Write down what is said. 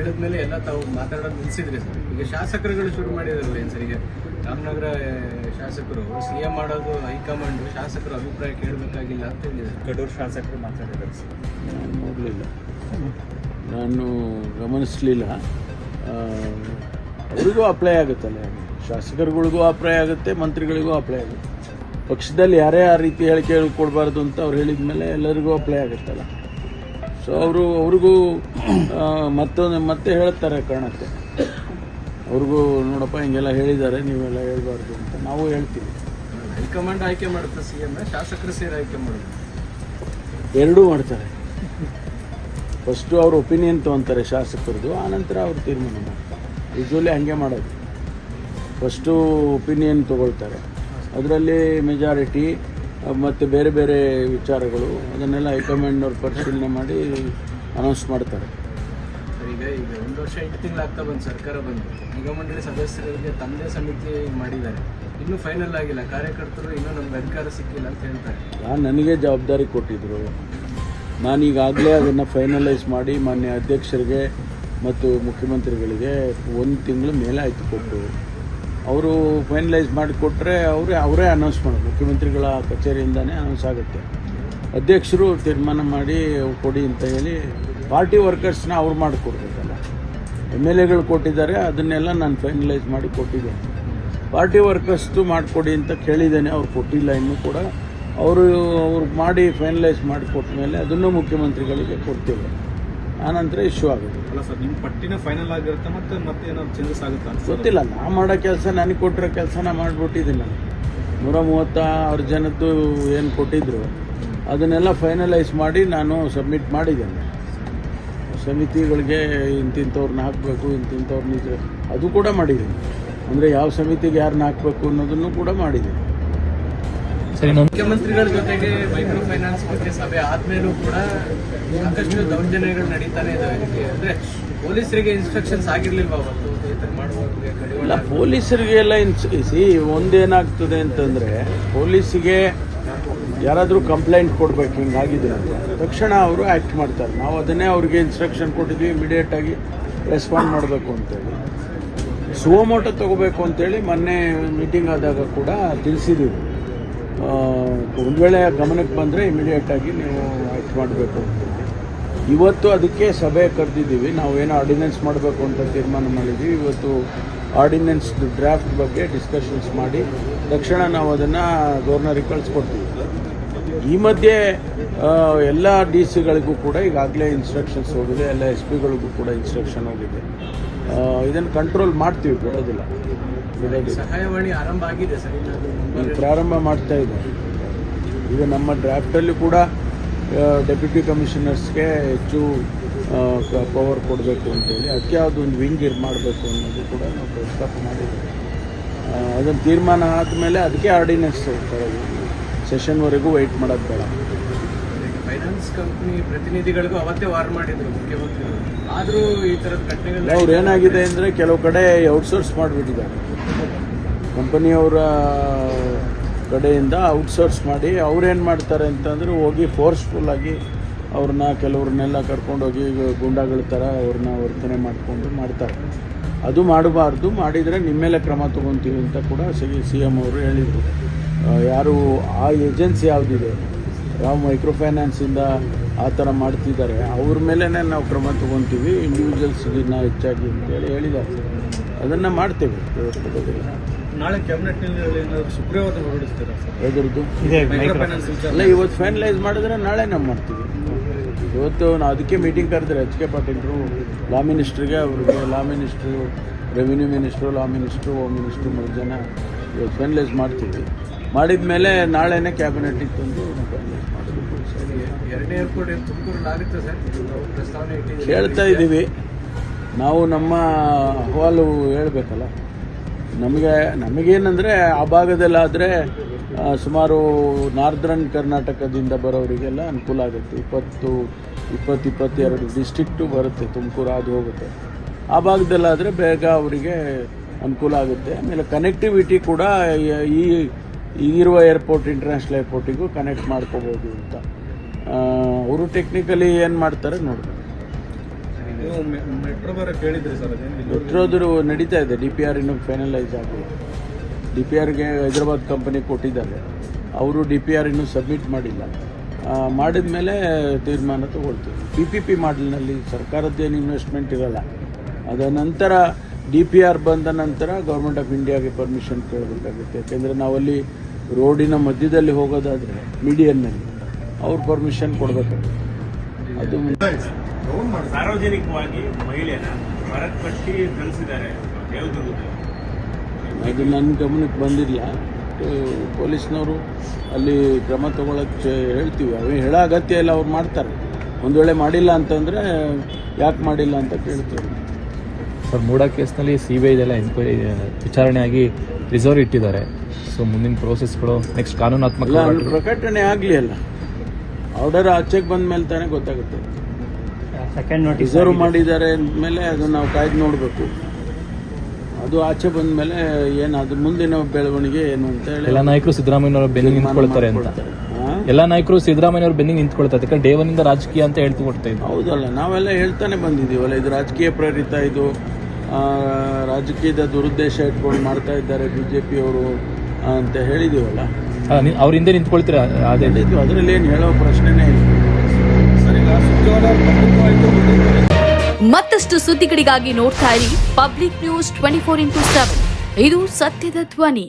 ಹೇಳಿದ್ಮೇಲೆ ಎಲ್ಲ ತಾವು ಮಾತಾಡೋದು ನಿಲ್ಸಿದ್ರಿ ಸರ್. ಈಗ ಶಾಸಕರುಗಳು ಶುರು ಮಾಡಿದಾರಲ್ಲ ಏನು ಸರ್, ಈಗ ರಾಮನಗರ ಶಾಸಕರು CM ಮಾಡೋದು ಹೈಕಮಾಂಡ್ ಶಾಸಕರ ಅಭಿಪ್ರಾಯ ಕೇಳಬೇಕಾಗಿಲ್ಲ ಅಂತ ಹೇಳಿದ್ದಾರೆ. ಕಡೂರು ಶಾಸಕರು ಮಾತಾಡಿದ್ದಾರೆ ಸರ್. ನಾನು ನೋಡಲಿಲ್ಲ, ನಾನು ಗಮನಿಸಲಿಲ್ಲ. ಅವರಿಗೂ ಅಪ್ಲೈ ಆಗುತ್ತಲ್ಲ, ಶಾಸಕರುಗಳಿಗೂ ಅಪ್ಲೈ ಆಗುತ್ತೆ, ಮಂತ್ರಿಗಳಿಗೂ ಅಪ್ಲೈ ಆಗುತ್ತೆ. ಪಕ್ಷದಲ್ಲಿ ಯಾರೇ ಆ ರೀತಿ ಹೇಳಿಕೆ ಕೊಡಬಾರ್ದು ಅಂತ ಅವ್ರು ಹೇಳಿದ ಮೇಲೆ ಎಲ್ಲರಿಗೂ ಅಪ್ಲೈ ಆಗುತ್ತಲ್ಲ. ಸೊ ಅವ್ರಿಗೂ ಮತ್ತೆ ಹೇಳ್ತಾರೆ ಕಾಣುತ್ತೆ. ಅವ್ರಿಗೂ ನೋಡಪ್ಪ ಹಿಂಗೆಲ್ಲ ಹೇಳಿದ್ದಾರೆ, ನೀವೆಲ್ಲ ಹೇಳ್ಬಾರ್ದು ಅಂತ ನಾವು ಹೇಳ್ತೀವಿ. ಹೈಕಮಾಂಡ್ ಆಯ್ಕೆ ಮಾಡುತ್ತೆ CM, ಶಾಸಕರು ಸೇರಿ ಆಯ್ಕೆ ಮಾಡೋದು ಎರಡೂ ಮಾಡ್ತಾರೆ. ಫಸ್ಟು ಅವ್ರ ಒಪಿನಿಯನ್ ತೊಗೊತಾರೆ ಶಾಸಕರದು, ಆನಂತರ ಅವ್ರು ತೀರ್ಮಾನ ಮಾಡ್ತಾರೆ. ಯೂಶ್ವಲಿ ಹಂಗೆ ಮಾಡೋದು, ಫಸ್ಟು ಒಪಿನಿಯನ್ ತೊಗೊಳ್ತಾರೆ, ಅದರಲ್ಲಿ ಮೆಜಾರಿಟಿ ಮತ್ತು ಬೇರೆ ಬೇರೆ ವಿಚಾರಗಳು ಅದನ್ನೆಲ್ಲ ಹೈಕಮಾಂಡ್ನವ್ರು ಪರಿಶೀಲನೆ ಮಾಡಿ ಅನೌನ್ಸ್ ಮಾಡ್ತಾರೆ. ಈಗ 1 ವರ್ಷ 8 ತಿಂಗಳಾಗ್ತಾ ಬಂದು ಸರ್ಕಾರ ಬಂದು ನಿಗಮ ಮಂಡಳಿ ಸದಸ್ಯರಿಗೆ ತಮ್ಮದೇ ಸಮಿತಿ ಮಾಡಿದ್ದಾರೆ, ಇನ್ನೂ ಫೈನಲ್ ಆಗಿಲ್ಲ. ಕಾರ್ಯಕರ್ತರು ಇನ್ನೂ ನಮ್ಗೆ ಅಧಿಕಾರ ಸಿಕ್ಕಿಲ್ಲ ಅಂತ ಹೇಳ್ತಾರೆ. ನನಗೆ ಜವಾಬ್ದಾರಿ ಕೊಟ್ಟಿದ್ದರು, ನಾನೀಗಾಗಲೇ ಅದನ್ನು ಫೈನಲೈಸ್ ಮಾಡಿ ಮಾನ್ಯ ಅಧ್ಯಕ್ಷರಿಗೆ ಮತ್ತು ಮುಖ್ಯಮಂತ್ರಿಗಳಿಗೆ 1 ತಿಂಗಳ ಮೇಲೆ ಆಯಿತು ಕೊಟ್ಟು. ಅವರು ಫೈನಲೈಸ್ ಮಾಡಿಕೊಟ್ರೆ ಅವರೇ ಅನೌನ್ಸ್ ಮಾಡೋದು, ಮುಖ್ಯಮಂತ್ರಿಗಳ ಕಚೇರಿಯಿಂದನೇ ಅನೌನ್ಸ್ ಆಗುತ್ತೆ. ಅಧ್ಯಕ್ಷರು ತೀರ್ಮಾನ ಮಾಡಿ ಕೊಡಿ ಅಂತ ಹೇಳಿ ಪಾರ್ಟಿ ವರ್ಕರ್ಸ್ನ ಅವ್ರು ಮಾಡಿಕೊಡ್ಬೇಕಲ್ಲ. MLAಗಳು ಕೊಟ್ಟಿದ್ದಾರೆ, ಅದನ್ನೆಲ್ಲ ನಾನು ಫೈನಲೈಸ್ ಮಾಡಿ ಕೊಟ್ಟಿದ್ದೇನೆ. ಪಾರ್ಟಿ ವರ್ಕರ್ಸ್ದು ಮಾಡಿಕೊಡಿ ಅಂತ ಕೇಳಿದ್ದೇನೆ, ಅವ್ರು ಕೊಟ್ಟಿಲ್ಲ ಇನ್ನೂ ಕೂಡ. ಅವರು ಮಾಡಿ ಫೈನಲೈಸ್ ಮಾಡಿಕೊಟ್ಟ ಮೇಲೆ ಅದನ್ನು ಮುಖ್ಯಮಂತ್ರಿಗಳಿಗೆ ಕೊಡ್ತೇವೆ, ಆನಂತರ ಇಶ್ಯೂ ಆಗುತ್ತೆ. ಅಲ್ಲ ಸರ್, ನಿಮ್ಮ ಪಟ್ಟಿನ ಫೈನಲ್ ಆಗಿರುತ್ತೆ, ಮತ್ತೆ ಏನಾದ್ರು ಚೇಂಜಸ್ ಆಗುತ್ತಾ ಗೊತ್ತಿಲ್ಲ. ನಾ ಮಾಡೋ ಕೆಲಸ, ನನಗೆ ಕೊಟ್ಟಿರೋ ಕೆಲಸ ನಾ ಮಾಡಿಬಿಟ್ಟಿದ್ದೀನಿ. ನಾನು 136 ಜನದ್ದು ಏನು ಕೊಟ್ಟಿದ್ರು ಅದನ್ನೆಲ್ಲ ಫೈನಲೈಸ್ ಮಾಡಿ ನಾನು ಸಬ್ಮಿಟ್ ಮಾಡಿದ್ದೇನೆ. ಸಮಿತಿಗಳಿಗೆ ಇಂತಿಂಥವ್ರನ್ನ ಹಾಕಬೇಕು, ಇಂತಿಂಥವ್ರನ್ನ ಅದು ಕೂಡ ಮಾಡಿದ್ದೀನಿ. ಅಂದರೆ ಯಾವ ಸಮಿತಿಗೆ ಯಾರನ್ನ ಹಾಕಬೇಕು ಅನ್ನೋದನ್ನು ಕೂಡ ಮಾಡಿದ್ದೀನಿ. ಮುಖ್ಯಮಂತ್ರಿಗಳ ಜೊತೆಗೆ ಮೈಕ್ರೋ ಫೈನಾನ್ಸ್ ಬಗ್ಗೆ ಸಭೆ ಆದ್ಮೇಲೂ ಕೂಡ ಸಾಕಷ್ಟು ದೌರ್ಜನ್ಯಗಳು ನಡೀತಾನೆ ಇದಾವೆ. ಅಂದ್ರೆ ಪೊಲೀಸರಿಗೆ ಇನ್ಸ್ಟ್ರಕ್ಷನ್ಸ್ ಆಗಿರ್ಲಿಲ್ವಾ ಅವತ್ತು ಇಲ್ಲ, ಪೊಲೀಸರಿಗೆಲ್ಲ ಒಂದೇನಾಗ್ತದೆ ಅಂತಂದರೆ, ಪೊಲೀಸಿಗೆ ಯಾರಾದರೂ ಕಂಪ್ಲೇಂಟ್ ಕೊಡ್ಬೇಕು ಹಿಂಗಾಗಿದೆ ಅಂತ ತಕ್ಷಣ ಅವರು ಆ್ಯಕ್ಟ್ ಮಾಡ್ತಾರೆ. ನಾವು ಅದನ್ನೇ ಅವ್ರಿಗೆ ಇನ್ಸ್ಟ್ರಕ್ಷನ್ ಕೊಟ್ಟಿದ್ವಿ, ಇಮಿಡಿಯೇಟಾಗಿ ರೆಸ್ಪಾಂಡ್ ಮಾಡಬೇಕು ಅಂತೇಳಿ. ಸುವಮೋಟೋ ತೊಗೋಬೇಕು ಅಂತೇಳಿ ಮೊನ್ನೆ ಮೀಟಿಂಗ್ ಆದಾಗ ಕೂಡ ತಿಳಿಸಿದ್ದೀವಿ. ಒಂದು ವೇಳೆ ಗಮನಕ್ಕೆ ಬಂದರೆ ಇಮಿಡಿಯೇಟಾಗಿ ನೀವು ಆ್ಯಕ್ಟ್ ಮಾಡಬೇಕು ಅಂತೇಳಿ. ಇವತ್ತು ಅದಕ್ಕೆ ಸಭೆ ಕರೆದಿದ್ದೀವಿ. ನಾವೇನೋ ಆರ್ಡಿನೆನ್ಸ್ ಮಾಡಬೇಕು ಅಂತ ತೀರ್ಮಾನ ಮಾಡಿದ್ದೀವಿ. ಇವತ್ತು ಆರ್ಡಿನೆನ್ಸ್ ಡ್ರಾಫ್ಟ್ ಬಗ್ಗೆ ಡಿಸ್ಕಷನ್ಸ್ ಮಾಡಿ ತಕ್ಷಣ ನಾವು ಅದನ್ನು ಗವರ್ನರಿಗೆ ಕಳಿಸ್ಕೊಡ್ತೀವಿ. ಈ ಮಧ್ಯೆ ಎಲ್ಲ DC ಗಳಿಗೂ ಕೂಡ ಈಗಾಗಲೇ ಇನ್ಸ್ಟ್ರಕ್ಷನ್ಸ್ ಹೋಗಿದೆ, ಎಲ್ಲ SP ಗಳಿಗೂ ಕೂಡ ಇನ್ಸ್ಟ್ರಕ್ಷನ್ ಹೋಗಿದೆ. ಇದನ್ನು ಕಂಟ್ರೋಲ್ ಮಾಡ್ತೀವಿ, ಬಿಡೋದಿಲ್ಲ. ಸಹಾಯವಾಣಿ ಆರಂಭ ಆಗಿದೆ ಸರ್, ಪ್ರಾರಂಭ ಮಾಡ್ತಾ ಇದ್ದಾರೆ. ಈಗ ನಮ್ಮ ಡ್ರಾಫ್ಟಲ್ಲಿ ಕೂಡ ಡೆಪ್ಯೂಟಿ ಕಮಿಷನರ್ಸ್ಗೆ ಹೆಚ್ಚು ಪವರ್ ಕೊಡಬೇಕು ಅಂತೇಳಿ, ಅದಕ್ಕೆ ಯಾವುದೊಂದು ವಿಂಗ್ ಮಾಡಬೇಕು ಅನ್ನೋದು ಕೂಡ ನಾವು ಪ್ರಸ್ತಾಪ ಮಾಡಿದ್ದೀವಿ. ಅದನ್ನು ತೀರ್ಮಾನ ಆದಮೇಲೆ ಅದಕ್ಕೆ ಆರ್ಡಿನೆನ್ಸ್ ತರೋದು, ಸೆಷನ್ವರೆಗೂ ವೆಯ್ಟ್ ಮಾಡೋದು ಬೇಡ. ಫೈನಾನ್ಸ್ ಕಂಪ್ನಿ ಪ್ರತಿನಿಧಿಗಳಿಗೂ ಅವತ್ತೇ ವಾರ್ ಮಾಡಿದ್ರು ಮುಖ್ಯಮಂತ್ರಿಗಳು, ಆದರೂ ಈ ಥರದ ಘಟನೆಗಳು ಅವ್ರು ಏನಾಗಿದೆ ಅಂದರೆ ಕೆಲವು ಕಡೆ ಔಟ್ಸೋರ್ಸ್ ಮಾಡಿಬಿಟ್ಟಿದ್ದಾರೆ. ಕಂಪನಿಯವರ ಕಡೆಯಿಂದ ಔಟ್ಸೋರ್ಸ್ ಮಾಡಿ ಅವ್ರೇನು ಮಾಡ್ತಾರೆ ಅಂತಂದರೆ ಹೋಗಿ ಫೋರ್ಸ್ಫುಲ್ಲಾಗಿ ಕೆಲವ್ರನ್ನೆಲ್ಲ ಕರ್ಕೊಂಡೋಗಿ ಗುಂಡಾಗಳ ಥರ ಅವ್ರನ್ನ ವರ್ತನೆ ಮಾಡಿಕೊಂಡು ಮಾಡ್ತಾರೆ. ಅದು ಮಾಡಬಾರ್ದು, ಮಾಡಿದರೆ ನಿಮ್ಮ ಮೇಲೆ ಕ್ರಮ ತೊಗೊತೀವಿ ಅಂತ ಕೂಡ CM ಅವರು ಹೇಳಿದರು. ಯಾರು ಆ ಏಜೆನ್ಸಿ ಯಾವುದಿದೆ, ಯಾವ ಮೈಕ್ರೋ ಫೈನಾನ್ಸಿಂದ ಆ ಥರ ಮಾಡ್ತಿದ್ದಾರೆ ಅವ್ರ ಮೇಲೇ ನಾವು ಕ್ರಮ ತೊಗೊತೀವಿ, ಇಂಡಿವಿಜುವಲ್ಸ್ಗಿನ್ನ ಹೆಚ್ಚಾಗಿ ಅಂತೇಳಿ ಹೇಳಿದ್ದಾರೆ. ಅದನ್ನು ಮಾಡ್ತೇವೆ. ನಾಳೆ ಕ್ಯಾಬಿನೆಟ್ನಲ್ಲಿ ಏನಾದರೂ ಸುಗ್ರೀವಾಜ್ಞೆ ಹೊರಡಿಸ್ತೀರಾ ಸರ್? ಎದುರದ್ದು ಅಲ್ಲ, ಇವತ್ತು ಫೈನಲೈಸ್ ಮಾಡಿದ್ರೆ ನಾಳೆ ನಾವು ಮಾಡ್ತೀವಿ. ಇವತ್ತು ನಾವು ಅದಕ್ಕೆ ಮೀಟಿಂಗ್ ಕರೆದ್ರೆ HK ಪಾಟೀಲ್ರು ಲಾ ಮಿನಿಸ್ಟ್ರಿಗೆ, ಅವ್ರಿಗೆ ಲಾ ಮಿನಿಸ್ಟ್ರು, ರೆವಿನ್ಯೂ ಮಿನಿಸ್ಟ್ರು, ಲಾ ಮಿನಿಸ್ಟ್ರು, ಹೋಮ್ ಮಿನಿಸ್ಟ್ರು 3 ಜನ ಇವತ್ತು ಫೈನಲೈಸ್ ಮಾಡ್ತೀವಿ. ಮಾಡಿದ ಮೇಲೆ ನಾಳೆನೇ ಕ್ಯಾಬಿನೆಟ್ಟಿಗೆ ತಂದು ಫೈನಲೈಸ್ ಮಾಡಬೇಕು. ಎರಡನೇ ಏರ್ಪೋರ್ಟ್ ತುಮಕೂರಲ್ಲಿ ಆಗುತ್ತೆ ಸರ್, ಪ್ರಸ್ತಾವನೆ ಹೇಳ್ತಾ ಇದ್ದೀವಿ ನಾವು. ನಮ್ಮ ಅಹವಾಲು ಹೇಳಬೇಕಲ್ಲ. ನಮಗೇನೆಂದರೆ ಆ ಭಾಗದಲ್ಲಾದರೆ ಸುಮಾರು ನಾರ್ದರ್ನ್ ಕರ್ನಾಟಕದಿಂದ ಬರೋರಿಗೆಲ್ಲ ಅನುಕೂಲ ಆಗುತ್ತೆ. 22 ಡಿಸ್ಟ್ರಿಕ್ಟು ಬರುತ್ತೆ, ತುಮಕೂರು ಅದು ಹೋಗುತ್ತೆ. ಆ ಭಾಗದಲ್ಲಾದರೆ ಬೇಗ ಅವರಿಗೆ ಅನುಕೂಲ ಆಗುತ್ತೆ. ಆಮೇಲೆ ಕನೆಕ್ಟಿವಿಟಿ ಕೂಡ ಈಗಿರುವ ಏರ್ಪೋರ್ಟ್, ಇಂಟರ್ನ್ಯಾಷನಲ್ ಏರ್ಪೋರ್ಟಿಗೂ ಕನೆಕ್ಟ್ ಮಾಡ್ಕೋಬೋದು ಅಂತ ಅವರು ಟೆಕ್ನಿಕಲಿ ಏನು ಮಾಡ್ತಾರೆ ನೋಡಬೇಕು. ನೀವು ಮೆಟ್ರೋ ಬರ ಕೇಳಿದ್ರಿ ಸರ್ ಅದೇನು ಮೆಟ್ರೋದ್ರು ನಡೀತಾ ಇದೆ. DPR ಇನ್ನೂ ಫೈನಲೈಸ್ ಆಗಿಲ್ಲ. DPRಗೆ ಹೈದರಾಬಾದ್ ಕಂಪನಿ ಕೊಟ್ಟಿದ್ದಾರೆ, ಅವರು DPR ಇನ್ನೂ ಸಬ್ಮಿಟ್ ಮಾಡಿಲ್ಲ. ಮಾಡಿದ ಮೇಲೆ ತೀರ್ಮಾನ ತಗೊಳ್ತೀವಿ. PPP ಮಾಡಲ್ನಲ್ಲಿ ಸರ್ಕಾರದ್ದೇನು ಇನ್ವೆಸ್ಟ್ಮೆಂಟ್ ಇರಲ್ಲ. ಅದರ ನಂತರ DPR ಬಂದ ನಂತರ ಗೌರ್ಮೆಂಟ್ ಆಫ್ ಇಂಡಿಯಾಗೆ ಪರ್ಮಿಷನ್ ಕೇಳಬೇಕಾಗುತ್ತೆ. ಯಾಕೆಂದರೆ ನಾವಲ್ಲಿ ರೋಡಿನ ಮಧ್ಯದಲ್ಲಿ ಹೋಗೋದಾದರೆ ಮೀಡಿಯನ್ನಲ್ಲಿ ಅವ್ರು ಪರ್ಮಿಷನ್ ಕೊಡಬೇಕಾಗುತ್ತೆ. ಅದು ಸಾರ್ವಜನಿಕವಾಗಿ ಮಹಿಳೆಯರ ಹೊರಗೆ ಕಟ್ಟಿ ಕಳಿಸಿದ್ದಾರೆ ದೇವದುರ್ಗದಲ್ಲಿ. ಅದು ನನ್ನ ಗಮನಕ್ಕೆ ಬಂದಿಲ್ಲ. ಪೊಲೀಸ್ನವರು ಅಲ್ಲಿ ಕ್ರಮ ತಗೊಳಕ್ಕೆ ಹೇಳ್ತೀವಿ. ಅವೇ ಹೇಳೋ ಅಗತ್ಯ ಇಲ್ಲ, ಅವ್ರು ಮಾಡ್ತಾರೆ. ಒಂದು ವೇಳೆ ಮಾಡಿಲ್ಲ ಅಂತಂದರೆ ಯಾಕೆ ಮಾಡಿಲ್ಲ ಅಂತ ಕೇಳ್ತೀವಿ. ಸರ್, ಮೂಡ ಕೇಸ್ನಲ್ಲಿ CBI ಇದೆಲ್ಲ ಎನ್ಕ್ವೈರಿ ವಿಚಾರಣೆಯಾಗಿ ರಿಸರ್ವ್ ಇಟ್ಟಿದ್ದಾರೆ. ಸೊ ಮುಂದಿನ ಪ್ರೋಸೆಸ್ಗಳು ನೆಕ್ಸ್ಟ್ ಕಾನೂನಾತ್ಮಕ ಅಲ್ಲ, ಅಲ್ಲಿ ಪ್ರಕಟಣೆ ಆಗಲಿ ಅಲ್ಲ. ಆರ್ಡರ್ ಆಚೆಗೆ ಬಂದ ಮೇಲೆ ತಾನೇ ಗೊತ್ತಾಗುತ್ತೆ. ರಿಸರ್ವ್ ಮಾಡಿದ್ದಾರೆ ಅಂದಮೇಲೆ ಅದು ನಾವು ಕಾಯ್ದು ನೋಡಬೇಕು. ಅದು ಆಚೆ ಬಂದ ಮೇಲೆ ಏನು ಅದು ಮುಂದಿನ ಬೆಳವಣಿಗೆ ಏನು ಅಂತ ಹೇಳಿ ಎಲ್ಲ ನಾಯಕರು ಸಿದ್ದರಾಮಯ್ಯನವರ ಬೆನ್ನಿಗೆ ನಿಂತ್ಕೊಳ್ತಾರೆ ಅಂತ. ಎಲ್ಲ ನಾಯಕರು ಸಿದ್ದರಾಮಯ್ಯನವ್ರ ಬೆನ್ನಿಗೆ ನಿಂತ್ಕೊಳ್ತಾರೆ. ಯಾಕಂದ್ರೆ ಡೇ ಒನ್ನಿಂದ ರಾಜಕೀಯ ಅಂತ ಹೇಳ್ತು ಕೊಡ್ತಾ ಇದ್ರು. ಹೌದಲ್ಲ, ನಾವೆಲ್ಲ ಹೇಳ್ತಾನೆ ಬಂದಿದ್ದೀವಲ್ಲ, ಇದು ರಾಜಕೀಯ ಪ್ರೇರಿತ, ಇದು ರಾಜಕೀಯದ ದುರುದ್ದೇಶ ಇಟ್ಕೊಂಡು ಮಾಡ್ತಾ ಇದ್ದಾರೆ BJP ಅವರು ಅಂತ ಹೇಳಿದ್ದೀವಲ್ಲ. ಅವ್ರ ಹಿಂದೆ ನಿಂತ್ಕೊಳ್ತೀರಾ? ಅದೇ ಹೇಳಿದ್ವಿ, ಅದರಲ್ಲಿ ಏನು ಹೇಳೋ ಪ್ರಶ್ನೆನೇ ಇಲ್ಲ. ಮತ್ತಷ್ಟು ಸುದ್ದಿಗಳಿಗಾಗಿ ನೋಡ್ತಾ ಇರಿ ಪಬ್ಲಿಕ್ ನ್ಯೂಸ್ 24x7. ಇದು ಸತ್ಯದ ಧ್ವನಿ.